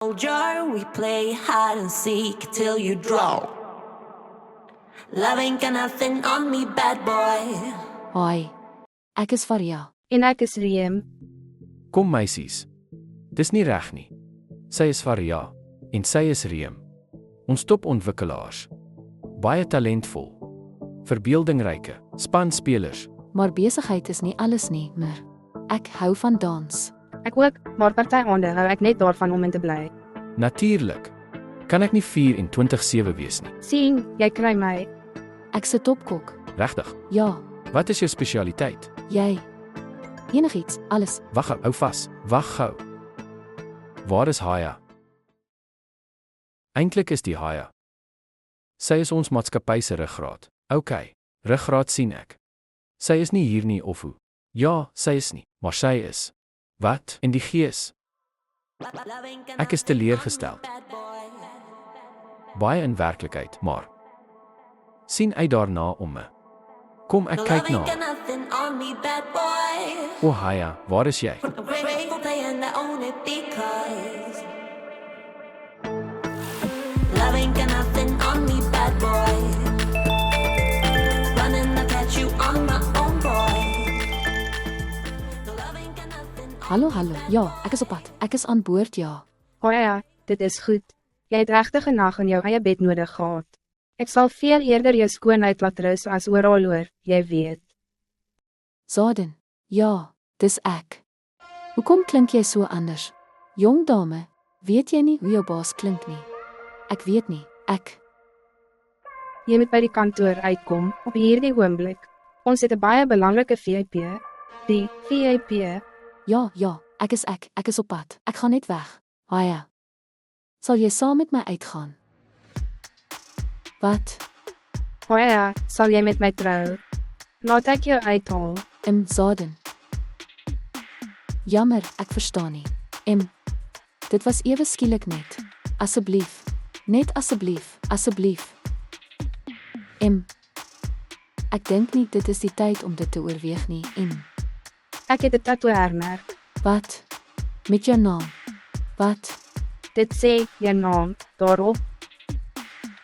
Soldier, we play hide and seek till you draw. Love ain't got nothing on me, bad boy. Hoi, ek is Faria. En ek is Riem. Kom meisies. Dis nie reg nie. Sy is Faria en sy is Riem. Ons topontwikkelaars. Baie talentvol. Verbeeldingryke spanspelers. Maar besigheid is nie alles nie, maar ek hou van dans. Ek ook, maar party aande hou ek net daarvan om in te bly. Natuurlik. Kan ek nie 24/7 wees nie. Sien, jy kry my. Ek se topkok. Regtig? Ja, Wat is jou spesialiteit? jy. Enigiets, alles. Wag gou, hou vas. Wag gou. Waar is Haya? Eintlik is die Haya. Sy is ons maatskappy se ruggraat. OK, ruggraat sien ek. Sy is nie hier nie of hoe? Ja, sy is nie, maar sy is. Wat? In die gees. Ek is teleurgesteld. Baie in werklikheid, maar sien uit daarna om me. Kom ek kyk na. O Haya, waar is jy? Love ain't got nothing on me, bad boy. Running, I catch you on my own, boy. Love ain't got nothing on Hallo, ja, ek is op pad. Ek is aan boord, ja. Ja, dit is goed. Jy het regtig 'n nag in jou eie bed nodig gehad. Ek sal veel eerder jou skoonheid laat rus as oral hoor, jy weet. Zaden, ja, dis ek. Hoekom klink jy so anders? Jong dame, weet jy nie hoe jou baas klink nie? Ek weet nie, ek. Jy moet by die kantoor uitkom, op hierdie oomblik. Ons het 'n baie belangrike VIP. Die VIP. Ja, ek is op pad. Ek gaan net weg. Haya. Sal jy saam met my uitgaan? Wat? Ja, sal jy met my trou? Laat ek jou uithaal. Zaden. Jammer, ek verstaan nie. Dit was ewe skielik net. Asseblief. Net asseblief. Ek dink nie dit is die tyd om dit te oorweeg nie. Ek het 'n tatoeëermerk. Wat? Met jou naam? Wat? Dit sê jou naam daarop.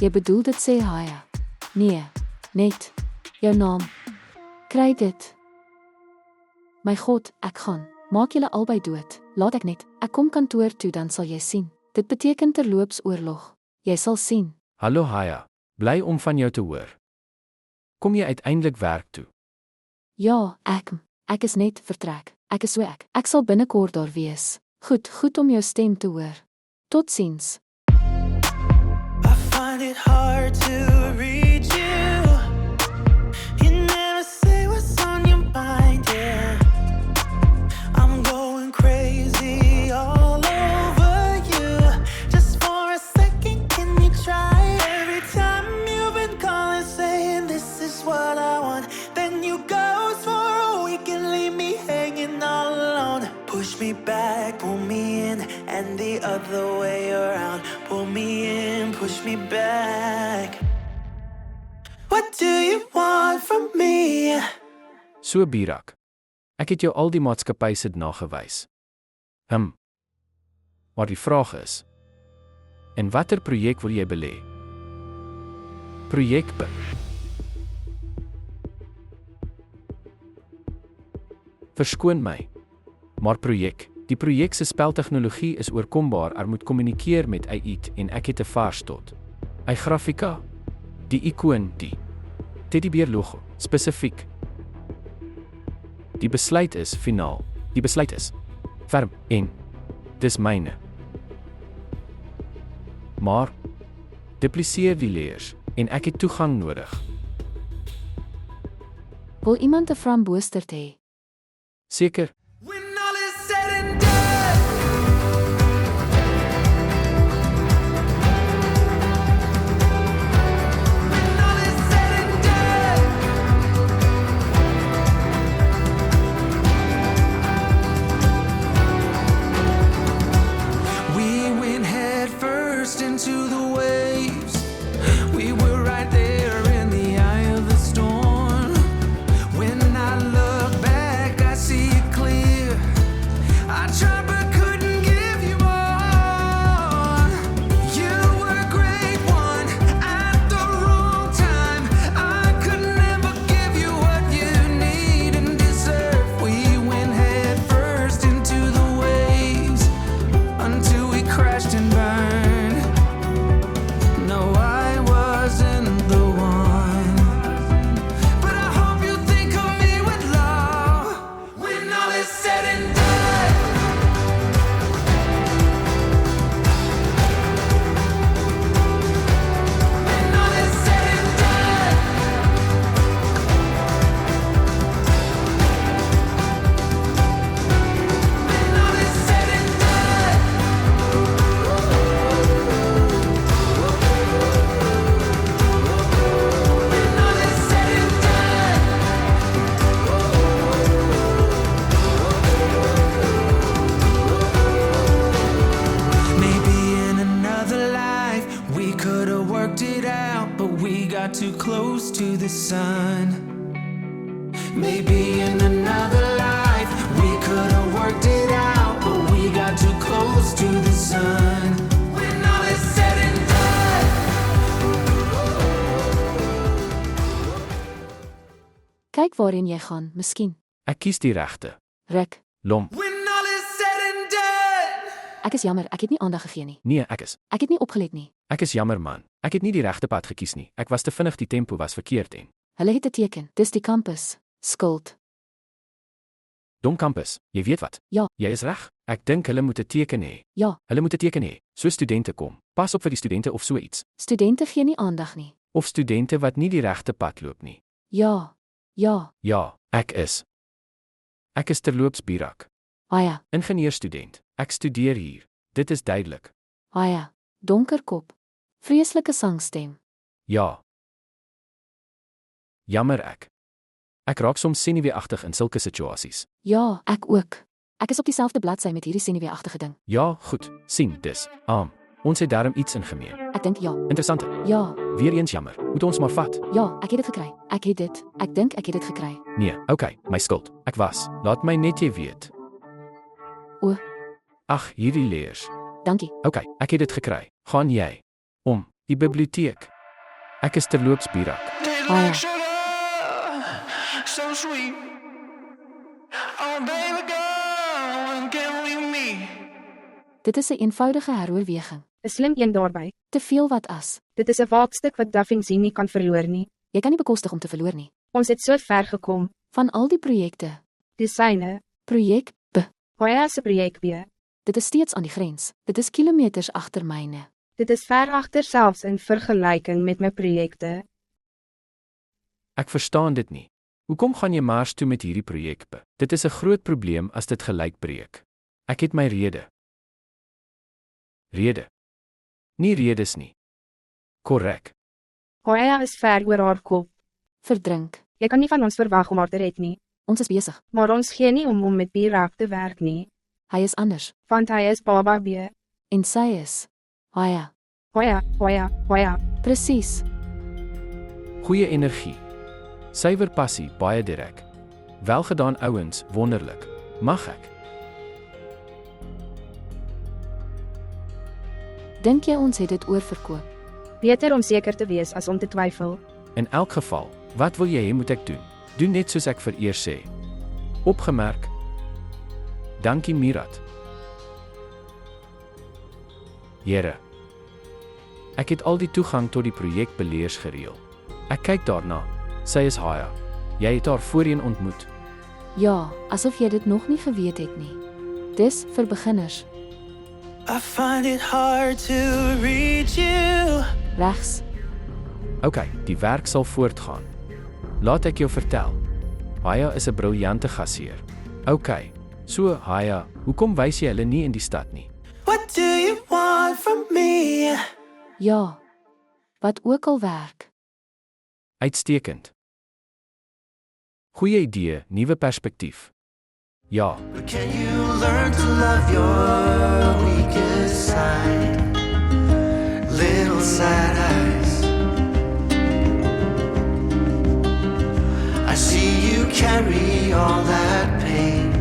Jy bedoel dit sê Haya? Nee, net jou naam. Kry dit. My God, ek gaan. Maak julle albei dood. Laat ek net. Ek kom kantoor toe, dan sal jy sien. Dit beteken terloops oorlog. Jy sal sien. Hallo Haya, bly om van jou te hoor. Kom jy uiteindelik werk toe? Ja, ek is net vertrek. Ek is so ek. Ek sal binnekort daar wees. Goed om jou stem te hoor. Totsiens. I find it hard to reach you. You never say what's on your mind, yeah. I'm going crazy all over you. Just for a second, can you try? Every time you've been calling, saying this is what I want, then you ghost for a week and leave me hanging all alone. Push me back, pull me in, and the other way around. Pull me in, push me back. What do you want from me? So Birak. Ek het jou al die maatskappy se nagewys. Maar die vraag is, in watter projek wil jy belê? Projek B. Verskoon my. Maar projek. Die projek se speltegnologie is oorkombaar, moet kommunikeer met AI en ek het 'n vars tot. Grafika. Die ikoon, die teddybeer logo, spesifiek. Die besluit is finaal. Die besluit is ferm en dis myne. Maar dupliseer die layers en ek het toegang nodig. Wil iemand 'n framboostert hê? Seker. When all is said and done, when all is said and done, we went head first into the waves. We were right there in the eye of the storm. When I look back, I see it clear. I tried but couldn't give you more. crashed and burned. No, I wasn't the one. But I hope you think of me with love when all is said and done. When all is said and done. When all is said and done. When all is said and done. Maybe in another life we could have worked it out, but we got too close to the sun. Maybe in another life we could have worked it out, but we got too close to the sun. When all is said and done. Kyk waarheen jy gaan, miskien. Ek kies die regte. Rick, Lom. When all is said and done. ek is jammer, ek het nie aandag gegee nie. Nee, ek is. Ek het nie opgelet nie. Ek is jammer man. Ek het nie die regte pad gekies nie. Ek was te vinnig, die tempo was verkeerd en Hulle het 'n teken. Dis die kampus. Skuld. Dom kampus, jy weet wat? Ja. Jy is reg. Ek dink hulle moet 'n teken hê. Ja, Hulle moet 'n teken hê. So studente kom. Pas op vir die studente of so iets. studente gee nie aandag nie. Of studente wat nie die regte pad loop nie. Ja. Ja. Ja, ek is. Ek is terloops Birak. Aya. Ingenieurstudent. Ek studeer hier. Dit is duidelik. Aya. Donker kop. Vreeslike sangstem. Ja. Jammer ek. Ek raak soms senuweeagtig in sulke situasies. Ja, ek ook. Ek is op dieselfde bladsy met hierdie senuweeagtige ding. Ja, goed. Sien, dis. Ons het daarom iets in gemeen. Ek dink ja. Interessant. Ja. Weereens jammer. Moet ons maar vat. Ja, ek het dit gekry. Ek het dit. Ek dink ek het dit gekry. Nee, okay, my skuld. Ek was. Laat my net jy weet. O. Ag, hierdie leers. Dankie. Okay, ek het dit gekry. Gaan jy om die biblioteek. Ek is terloops Birak. Aya. So sweet. Oh baby girl, can we meet? Dit is 'n eenvoudige heroorweging. 'n Slim een daarby. Te veel wat as. Dit is 'n waakstuk wat Daphne nie kan verloor nie. Jy kan nie bekostig om te verloor nie. Ons het so ver gekom. Van al die projekte. Die syne, Projek B. Hoya se projek weer. Dit is steeds aan die grens. Dit is kilometers agter myne. Dit is ver agter selfs in vergelijking met my projekte. Ek verstaan dit nie. Hoekom gaan jy mars toe met hierdie projek? Dit is 'n groot probleem as dit gelyk breek. Ek het my rede. Rede. Nie redes nie. Korrek. Hoya is ver oor haar kop. Verdrink. Jy kan nie van ons verwag om haar te red nie. Ons is besig. Maar ons gee nie om met Birak te werk nie. Hy is anders. Want hy is Baba B. En sy is. Aya. Hoya, Hoya, Hoya. Presies. Goeie energie. Suiwer passie, baie direk. Welgedaan ouens, wonderlik. Mag ek? Dink jy ons het dit oorverkoop? Beter om zeker te wees as om te twyfel. In elk geval, wat wil jy hê moet ek doen? Doen net soos ek vereer sê. Opgemerk. Dankie Mirat. Here. Ek het al die toegang tot die projekbeleers gereël. Ek kyk daarna. Sy is Haya. Jy het haar voorheen ontmoet. Ja, asof jy dit nog nie geweet het nie. Dis vir beginners. I find it hard to reach you. Regs. Okay, die werk sal voortgaan. Laat ek jou vertel. Haya is 'n briljante gasheer. Okay. So, Haya, hoekom wys jy hulle nie in die stad nie? What do you want from me? Ja. Wat ook al werk. Uitstekend. Goeie idee, nuwe perspektief. Ja, But can you learn to love your weakest side? Little sad eyes. I see you carry all that pain.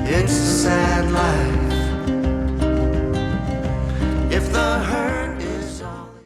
It's a sad life.